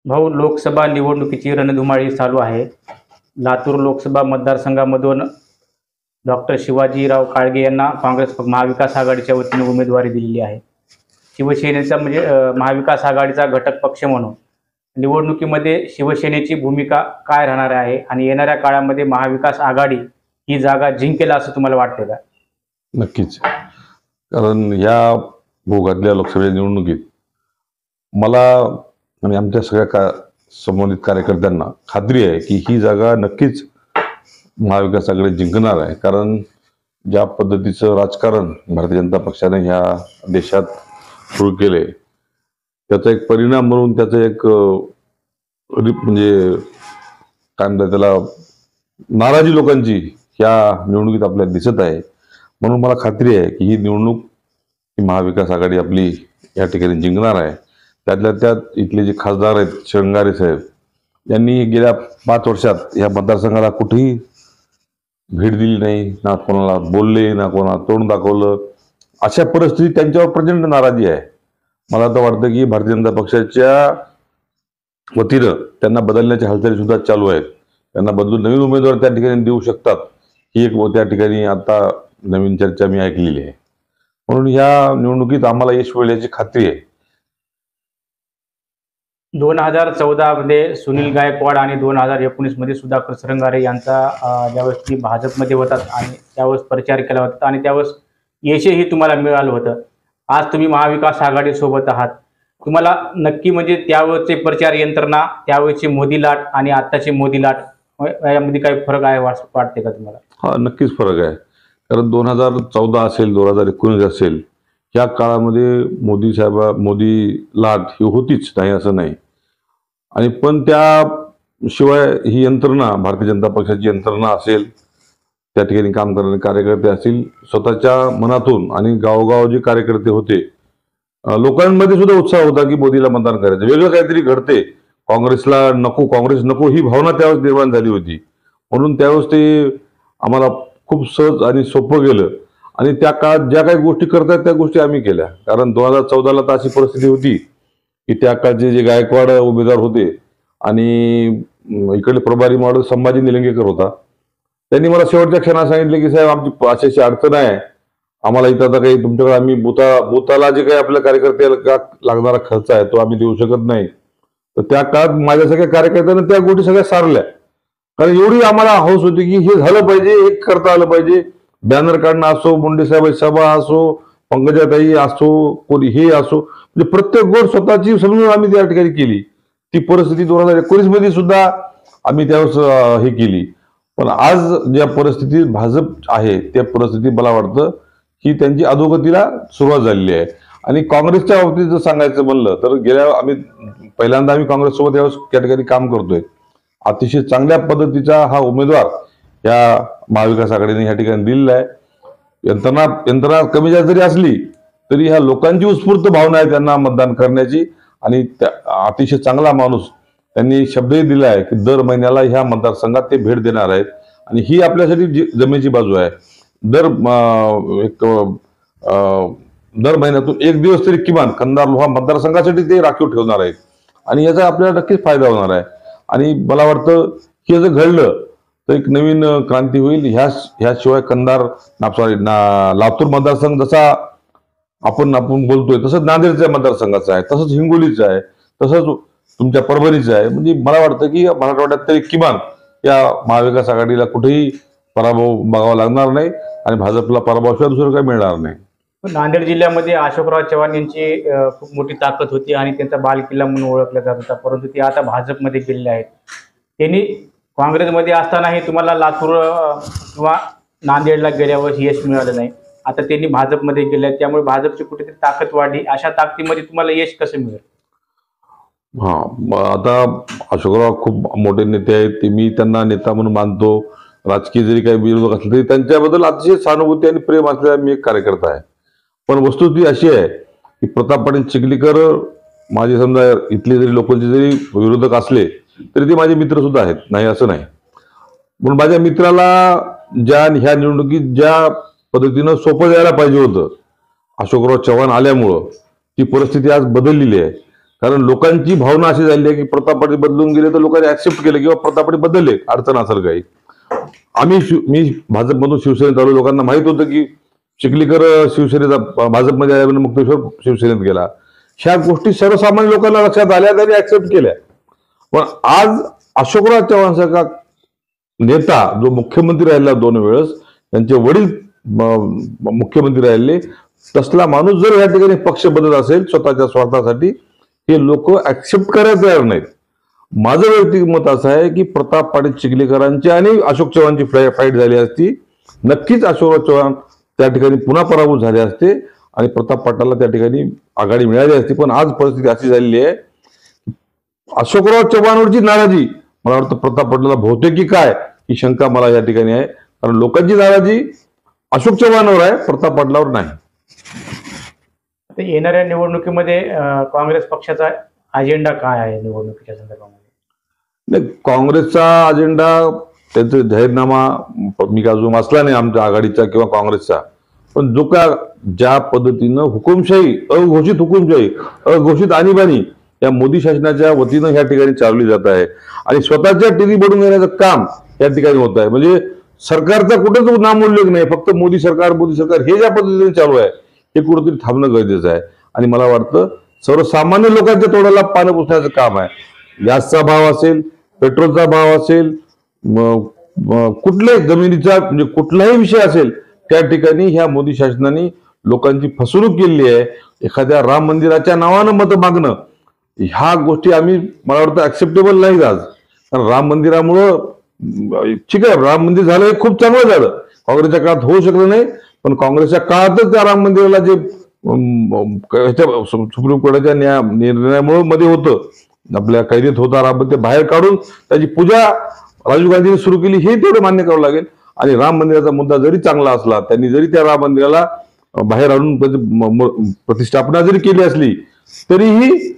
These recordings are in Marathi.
भाऊ, लोकसभा निवडणुकीची रणधुमाळी चालू आहे. लातूर लोकसभा मतदारसंघामधून डॉक्टर शिवाजीराव काळगे यांना काँग्रेस महाविकास आघाडीच्या वतीने उमेदवारी दिलेली आहे. शिवसेनेचा म्हणजे महाविकास आघाडीचा घटक पक्ष म्हणून निवडणुकीमध्ये शिवसेनेची भूमिका काय राहणार आहे आणि येणाऱ्या काळामध्ये महाविकास आघाडी ही जागा जिंकेल असं तुम्हाला वाटते का? नक्कीच. कारण या भोगातल्या लोकसभा निवडणुकीत मला आणि आमच्या सगळ्या संबंधित कार्यकर्त्यांना खात्री आहे की ही जागा नक्कीच महाविकास आघाडी जिंकणार आहे. कारण ज्या पद्धतीचं राजकारण भारतीय जनता पक्षाने ह्या देशात सुरू केले त्याचा एक परिणाम म्हणून त्याचं एक म्हणजे काय म्हणतात त्याला नाराजी लोकांची ह्या निवडणुकीत आपल्याला दिसत आहे. म्हणून मला खात्री आहे की ही निवडणूक ही महाविकास आघाडी आपली या ठिकाणी जिंकणार आहे. त्यातल्या त्यात इथले जे खासदार आहेत श्रंगारे साहेब यांनी गेल्या 5 वर्षात या मतदारसंघाला कुठेही भेट दिली नाही, ना कोणाला बोलले, ना कोणाला तोंड दाखवलं. अशा परिस्थितीत त्यांच्यावर प्रचंड नाराजी आहे. मला तर वाटतं की भारतीय जनता पक्षाच्या वतीनं त्यांना बदलण्याच्या हालचाली सुद्धा चालू आहेत. त्यांना बदलून नवीन उमेदवार त्या ठिकाणी देऊ शकतात ही एक त्या ठिकाणी आता नवीन चर्चा मी ऐकलेली आहे. म्हणून या निवडणुकीत आम्हाला यश मिळेल याची खात्री आहे. 2014 मध्ये सुनील गायकवाड आणि 2019 मध्ये सुधाकर श्रंगारे यांचा ज्यावेळेस तुम्ही भाजपमध्ये होतात आणि त्यावेळेस प्रचार केला होता आणि त्यावेळेस यशही तुम्हाला मिळालं होतं. आज तुम्ही महाविकास आघाडी सोबत आहात. तुम्हाला नक्की म्हणजे त्यावेळेचे प्रचार यंत्रणा, त्यावेळेची मोदी लाट आणि आत्ताची मोदी लाट यामध्ये काही फरक आहे वाटते का तुम्हाला? हा, नक्कीच फरक आहे. कारण 2014 असेल, 2019 असेल, या काळामध्ये मोदी लाट ही होतीच, नाही असं नाही. आणि पण त्याशिवाय ही यंत्रणा, भारतीय जनता पक्षाची यंत्रणा असेल, त्या ठिकाणी काम करणारे कार्यकर्ते असतील, स्वतःच्या मनातून आणि गावोगाव जे कार्यकर्ते होते, लोकांमध्ये सुद्धा उत्साह होता की मोदीला मतदान करायचं. वेगळं काहीतरी घडते, काँग्रेस नको ही भावना त्यावेळेस निर्माण झाली होती. म्हणून त्यावेळेस ते आम्हाला खूप सहज आणि सोपं गेलं. आणि त्या काळात ज्या काही गोष्टी करतात त्या गोष्टी आम्ही केल्या. कारण 2014ला तर अशी परिस्थिती होती की त्या काळचे जे गायकवाड उमेदवार होते आणि इकडे प्रभारी मॉडेल संभाजी निलंगेकर होता, त्यांनी मला शेवटच्या क्षणात सांगितले की साहेब आमची अशी अडचण आहे, आम्हाला इथं आता काही तुमच्याकडे आम्ही बुथाला जे काही आपल्या कार्यकर्त्याला लागणारा खर्च आहे तो आम्ही देऊ शकत नाही. तर त्या काळात माझ्या सगळ्या कार्यकर्त्यांना त्या गोष्टी सगळ्या सारल्या. कारण एवढी आम्हाला हौस होती की हे झालं पाहिजे, हे करता आलं पाहिजे. बॅनर काढणं असो, मुंडे साहेब सभा असो, पंकजाताई असो, कोणी हे असो, म्हणजे प्रत्येक गोष्ट स्वतःची समजून आम्ही त्या ठिकाणी केली. ती परिस्थिती 2019 मध्ये सुद्धा आम्ही त्यावेळेस हे केली. पण आज ज्या परिस्थितीत भाजप आहे त्या परिस्थितीत मला वाटतं की त्यांची अधोगतीला सुरुवात झालेली आहे. आणि काँग्रेसच्या बाबतीत जर सांगायचं म्हणलं तर पहिल्यांदा आम्ही काँग्रेससोबत यावेळेस त्या ठिकाणी काम करतोय. अतिशय चांगल्या पद्धतीचा हा उमेदवार या महाविकास आघाडीने या ठिकाणी दिलेला आहे. यंत्रणा कमी जास्त जरी असली तरी ह्या लोकांची उत्स्फूर्त भावना आहे त्यांना मतदान करण्याची. आणि अतिशय चांगला माणूस, त्यांनी शब्दही दिला आहे की दर महिन्याला ह्या मतदारसंघात ते भेट देणार आहेत. आणि ही आपल्यासाठी जमेची बाजू आहे. दर महिन्यातून 1 दिवस तरी किमान कंधार लोहा मतदारसंघासाठी ते राखीव ठेवणार आहेत. आणि याचा आपल्याला नक्कीच फायदा होणार आहे. आणि मला वाटतं हे जर घडलं तर एक नवीन क्रांती होईल. ह्याशिवाय लातूर मतदारसंघ जसा आपण बोलतोय तसंच नांदेडच्या मतदारसंघाचा आहे, तसंच हिंगोलीचा आहे, तसंच तुमच्या परभणीचा आहे. म्हणजे मला वाटतं की मराठवाड्यात तरी किमान या महाविकास आघाडीला कुठेही पराभव बघावा लागणार नाही आणि भाजपला पराभवाशिवाय दुसरं काही मिळणार नाही. नांदेड जिल्ह्यामध्ये अशोकराव चव्हाण यांची खूप मोठी ताकद होती आणि त्यांचा बालकिल्ला म्हणून ओळखला जात होता, परंतु ते आता भाजपमध्ये गेलेले आहेत. त्यांनी काँग्रेसमध्ये असतानाही तुम्हाला लातूर किंवा नांदेडला गेल्यावर यश मिळालं नाही. आता त्यांनी भाजपमध्ये गेले, त्यामुळे भाजपची कुठेतरी ताकद वाढली. अशा ताकदीमध्ये तुम्हाला यश कसं मिळेल? हा, आता अशोकराव खूप मोठे नेते आहेत, मी त्यांना नेता म्हणून मानतो. राजकीय जरी काही विरोधक असले तरी त्यांच्याबद्दल अतिशय सहानुभूती आणि प्रेम असलेला मी एक कार्यकर्ता आहे. पण वस्तुस्थिती अशी आहे की प्रताप पाटील चिखलीकर माझे समजा इथले जरी लोकांचे जरी विरोधक असले तरी ते माझे मित्र सुद्धा आहेत, नाही असं नाही. म्हणून माझ्या मित्राला ह्या निवडणुकीत ज्या पद्धतीनं सोपं द्यायला पाहिजे होतं, अशोकराव चव्हाण आल्यामुळं ती परिस्थिती आज बदललेली आहे. कारण लोकांची भावना अशी झाली आहे की प्रताप पाटील बदलून गेले तर लोकांनी ऍक्सेप्ट केलं किंवा प्रताप पाटील बदलले, अडचण असेल काही. मी भाजपमधून शिवसेनेत आलो, लोकांना माहित होतं की चिखलीकर शिवसेनेचा भाजपमध्ये आल्यानंतर मुक्तेश्वर शिवसेनेत गेला. ह्या गोष्टी सर्वसामान्य लोकांना लक्षात आल्या, त्यांनी ऍक्सेप्ट केल्या. पण आज अशोकराव चव्हाण सारखा नेता जो मुख्यमंत्री राहिला 2 वेळेस, त्यांचे वडील मुख्यमंत्री राहिले, तसला माणूस जर या ठिकाणी पक्ष बदलत असेल स्वतःच्या स्वार्थासाठी, हे लोक ऍक्सेप्ट करायला तयार नाहीत. माझं वैयक्तिक मत असं आहे की प्रताप पाटील चिखलीकरांची आणि अशोक चव्हाणची फाईट झाली असती, नक्कीच अशोकराव चव्हाण त्या ठिकाणी पुन्हा पराभूत झाले असते आणि प्रताप पाटलाला त्या ठिकाणी आघाडी मिळाली असती. पण आज परिस्थिती अशी झालेली आहे, अशोकराव चव्हाणवरची नाराजी मला वाटतं प्रताप पाटलाला बहुतेक की काय ही शंका मला या ठिकाणी आहे. कारण लोकांची नाराजी अशोक चव्हाणवर आहे, प्रताप पाटलावर नाही. येणाऱ्या निवडणुकीमध्ये काँग्रेस पक्षाचा अजेंडा काय आहे निवडणुकीच्या संदर्भामध्ये? नाही, काँग्रेसचा अजेंडा, त्यांचा जाहीरनामा मी अजून वाचला नाही आमच्या आघाडीचा किंवा काँग्रेसचा. पण जो का ज्या पद्धतीनं हुकुमशाही, अघोषित हुकुमशाही, अघोषित आणीबाणी या मोदी शासनाच्या वतीनं या ठिकाणी चालवली जात आहे आणि स्वतःच्या टिरी बडून घेण्याचं काम या ठिकाणी होत आहे. म्हणजे सरकारचा कुठेच नामोल्लेख नाही, फक्त मोदी सरकार हे ज्या पद्धतीने चालू आहे हे कुठेतरी थांबणं गरजेचं आहे. आणि मला वाटतं सर्वसामान्य लोकांच्या तोंडाला पानं पुसण्याचं काम आहे. गॅसचा भाव असेल, पेट्रोलचा भाव असेल, कुठल्याही जमिनीचा म्हणजे कुठलाही विषय असेल, त्या ठिकाणी ह्या मोदी शासनाने लोकांची फसवणूक केली आहे. एखाद्या राम मंदिराच्या नावानं मतं मागणं, ह्या गोष्टी मला वाटतं ऍक्सेप्टेबल नाहीत आज. कारण राम मंदिरामुळं ठीक आहे, राम मंदिर झालं हे खूप चांगलं झालं, काँग्रेसच्या काळात होऊ शकलं नाही. पण काँग्रेसच्या काळातच त्या राम मंदिराला जे सुप्रीम कोर्टाच्या निर्णयामुळे मध्ये होतं, आपल्या कैदेत होता राम मंदिर, बाहेर काढून त्याची पूजा राजीव गांधींनी सुरू केली, हे तेवढं मान्य करावं लागेल. आणि राम मंदिराचा मुद्दा जरी चांगला असला, त्यांनी जरी त्या राम मंदिराला बाहेर आणून प्रतिष्ठापना जरी केली असली, तरीही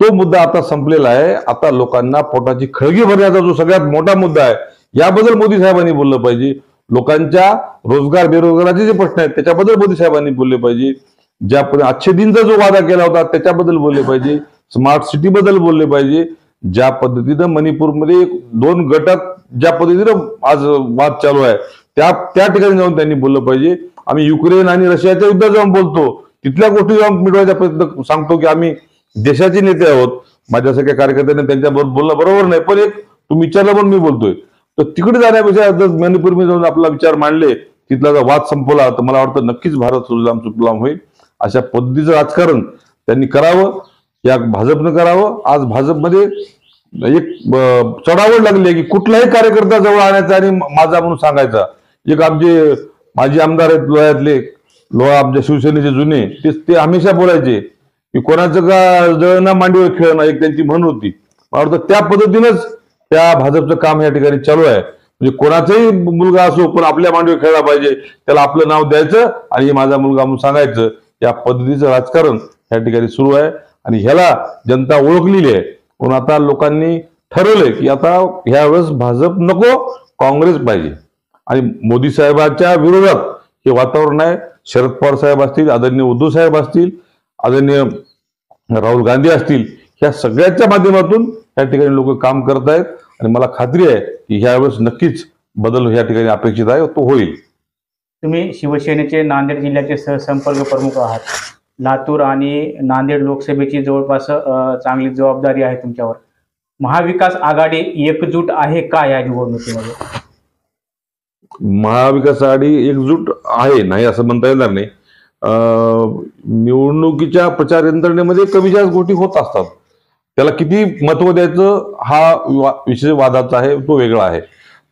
तो मुद्दा आता संपलेला आहे. आता लोकांना पोटाची खळगी भरण्याचा जो सगळ्यात मोठा मुद्दा आहे, याबद्दल मोदी साहेबांनी बोललं पाहिजे. लोकांच्या रोजगार बेरोजगाराचे जे प्रश्न आहेत त्याच्याबद्दल मोदी साहेबांनी बोलले पाहिजे. ज्या अच्छे दिनचा जो वादा केला होता त्याच्याबद्दल बोलले पाहिजे. स्मार्ट सिटी बद्दल बोलले पाहिजे. ज्या पद्धतीनं मणिपूरमध्ये 2 गटात ज्या पद्धतीनं आज वाद चालू आहे त्या ठिकाणी जाऊन त्यांनी बोललं पाहिजे. आम्ही युक्रेन आणि रशियाच्या युद्धात जाऊन बोलतो, तिथल्या गोष्टी जाऊन मिटवायचा प्रयत्न सांगतो की आम्ही देशाचे नेते आहोत. माझ्यासारख्या कार्यकर्त्यांनी त्यांच्याबरोबर बोलणं बरोबर नाही, पण एक तुम्ही विचारलं पण मी बोलतोय. तर तिकडे जाण्यापेक्षा जर मणिपूरमध्ये जाऊन आपला विचार मांडले, तिथला जर वाद संपवला, तर मला वाटतं नक्कीच भारत सुजलाम होईल. अशा पद्धतीचं राजकारण त्यांनी करावं, या भाजपनं करावं. आज भाजपमध्ये एक चढावड लागली आहे की कुठलाही कार्यकर्ता जवळ आणायचा आणि माझा म्हणून सांगायचा. एक आमचे माजी आमदार आहेत लोह्यातले, आमच्या शिवसेनेचे जुने, ते हमेशा बोलायचे की कोणाचं का जळणं मांडीवर खेळणं, एक त्यांची म्हण होती. मला वाटतं त्या पद्धतीनंच त्या भाजपचं काम या ठिकाणी चालू आहे. म्हणजे कोणाचाही मुलगा असो, पण आपल्या मांडीवर खेळला पाहिजे, त्याला आपलं नाव द्यायचं आणि माझा मुलगा म्हणून सांगायचं. या पद्धतीचं राजकारण या ठिकाणी सुरू आहे आणि ह्याला जनता ओळखलेली आहे. पण आता लोकांनी ठरवलंय की आता ह्या वेळेस भाजप नको, काँग्रेस पाहिजे. आणि मोदी साहेबांच्या विरोधात हे वातावरण आहे. शरद पवार साहेब असतील, आदरणीय उद्धव साहेब असतील, आदरणीय राहुल गांधी असतील, ह्या सगळ्याच्या माध्यमातून या ठिकाणी लोक काम करत आहेत आणि मला खात्री आहे की ह्यावेळेस नक्कीच बदल या ठिकाणी अपेक्षित आहे, तो होईल. तुम्ही शिवसेनेचे नांदेड जिल्ह्याचे सहसंपर्क प्रमुख आहात. लातूर आणि नांदेड लोकसभेची जवळपास चांगली जबाबदारी आहे तुमच्यावर. महाविकास आघाडी एकजूट आहे का या निवडणुकीमध्ये? महाविकास आघाडी एकजूट आहे, नाही असं म्हणता येणार नाही. निवडणुकीच्या प्रचार यंत्रणेमध्ये कमी जास्त गोष्टी होत असतात. त्याला किती महत्व द्यायचं हा विषय वादाचा आहे, तो वेगळा आहे.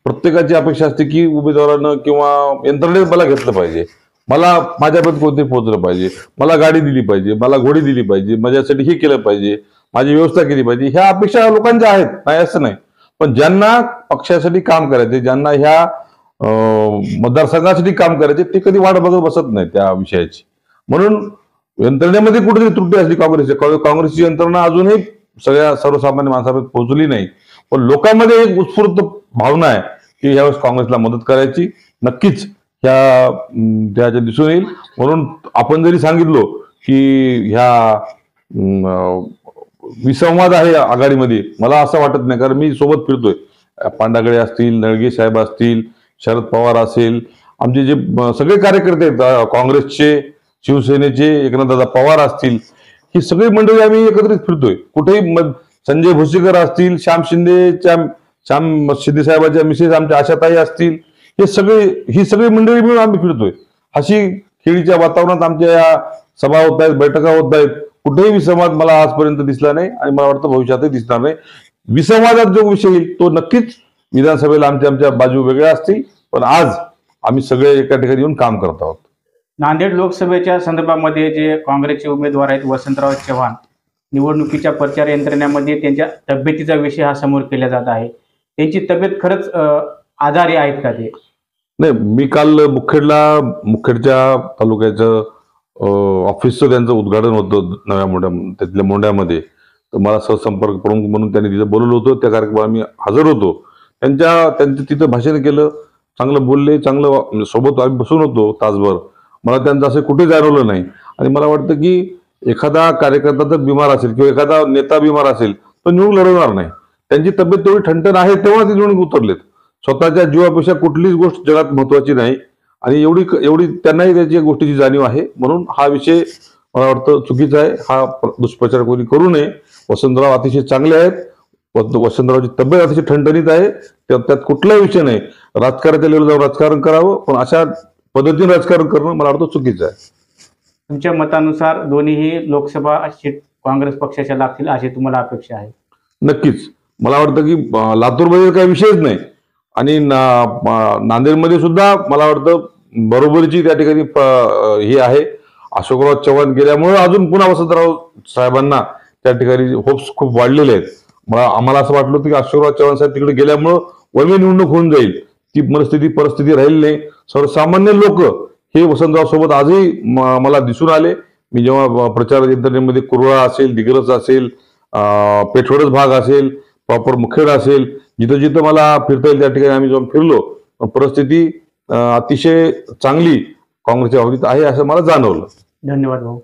प्रत्येकाची अपेक्षा असते की उमेदवारानं किंवा यंत्रणेत मला घेतलं पाहिजे, मला माझ्यापर्यंत कोणतरी पोहोचलं पाहिजे, मला गाडी दिली पाहिजे, मला घोडी दिली पाहिजे, माझ्यासाठी हे केलं पाहिजे, माझी व्यवस्था केली पाहिजे. ह्या अपेक्षा लोकांच्या आहेत, नाही असं नाही. पण ज्यांना पक्षासाठी काम करायचे, ज्यांना ह्या मतदारसंघासाठी काम करायचे, ते कधी वाट बघत बसत नाही त्या विषयाची. म्हणून यंत्रणेमध्ये कुठेतरी त्रुटी असली काँग्रेसची यंत्रणा अजूनही सगळ्या सर्वसामान्य माणसापर्यंत पोहोचली नाही. पण लोकांमध्ये एक उत्स्फूर्त भावना आहे की यावेळेस काँग्रेसला मदत करायची. नक्कीच त्याच्या दिसून येईल. म्हणून आपण जरी सांगितलो की ह्या विसंवाद आहे आघाडीमध्ये मला असं वाटत नाही, कारण मी सोबत फिरतोय. पांडागळे असतील, नळगे साहेब असतील, शरद पवार असेल, आमचे जे सगळे कार्यकर्ते आहेत, काँग्रेसचे, शिवसेनेचे, एकनाथदादा पवार असतील, ही सगळी मंडळी आम्ही एकत्रित फिरतोय. कुठेही संजय भोसीकर असतील, श्याम शिंदे साहेबांच्या मिसेस आमच्या आशाताई असतील, ही सगळी मंडळी मिळून आम्ही फिरतोय. हसी खेळीच्या वातावरणात आमच्या या सभा होत आहेत, बैठका होत आहेत. कुठेही विसंवाद मला आजपर्यंत दिसला नाही आणि मला वाटतं भविष्यातही दिसणार नाही. विसंवादात जो विषय येईल तो नक्कीच विधानसभेला आमच्या बाजू वेगळ्या असतील, पण आज आम्ही सगळे एका ठिकाणी येऊन काम करत आहोत. नांदेड लोकसभेच्या संदर्भामध्ये जे काँग्रेसचे उमेदवार आहेत वसंतराव चव्हाण, निवडणुकीच्या प्रचार यंत्रणेमध्ये त्यांच्या तब्येतीचा विषय हा समोर केला जात आहे. त्यांची तब्येत खरंच आजारी आहेत का ते? नाही, मी काल मुखेडच्या तालुक्याचं ऑफिसचं त्यांचं उद्घाटन होतं तिथल्या मोंड्यामध्ये. तर मला सहसंपर्क प्रमुख म्हणून त्यांनी तिथं बोलवलं होतं. त्या कार्यक्रमाला मी हजर होतो. त्यांचं तिथं भाषण केलं, चांगलं बोलले, चांगलं सोबत आम्ही बसून होतो तासभर. मला त्यांचं असं कुठे जाणवलं नाही. आणि मला वाटतं की एखादा कार्यकर्ता जर बिमार असेल किंवा एखादा नेता बिमार असेल तो निवडून लढवणार नाही. त्यांची तब्येत तेवढी ठणठण आहे तेव्हा ते निवडून उतरलेत. स्वतःच्या जीवापेक्षा कुठलीच गोष्ट जगात महत्वाची नाही आणि एवढी त्यांनाही त्याच्या गोष्टीची जाणीव आहे. म्हणून हा विषय मला वाटतं चुकीचा आहे. हा दुष्प्रचार कोणी करू नये. वसंतराव अतिशय चांगले आहेत. वसंतरावची तब्येत अतिशय ठणठणीत आहे. त्यात कुठलाही विषय नाही. राजकारणाच्या लेवलला जाऊन राजकारण करावं, पण अशा पद्धतीने राजकारण करणं मला वाटतं चुकीचं आहे. तुमच्या मतानुसार दोन्हीही लोकसभा सीट काँग्रेस पक्षाच्या लागतील अशी तुम्हाला अपेक्षा आहे? नक्कीच. मला वाटतं की लातूरमध्ये काही विषयच नाही आणि नांदेडमध्ये सुद्धा मला वाटतं बरोबरीची त्या ठिकाणी हे आहे. अशोकराव चव्हाण गेल्यामुळे अजून पुन्हा वसंतराव साहेबांना त्या ठिकाणी होप्स खूप वाढलेले आहेत. आम्हाला असं वाटलं होतं की अशोकराव चव्हाण साहेब तिकडे गेल्यामुळं वैमी निवडणूक होऊन जाईल. ती परिस्थिती राहिली नाही. सर्वसामान्य लोक हे वसंतराव सोबत आजही मला दिसून आले. मी जेव्हा प्रचार यंत्रणेमध्ये कुरळा असेल, दिग्रस असेल, पेठवडच भाग असेल, प्रॉपर मुखेड असेल, जिथं जिथं मला फिरता येईल त्या ठिकाणी आम्ही जेव्हा फिरलो, परिस्थिती अतिशय चांगली काँग्रेसच्या बाबतीत आहे असं मला जाणवलं. धन्यवाद भाऊ.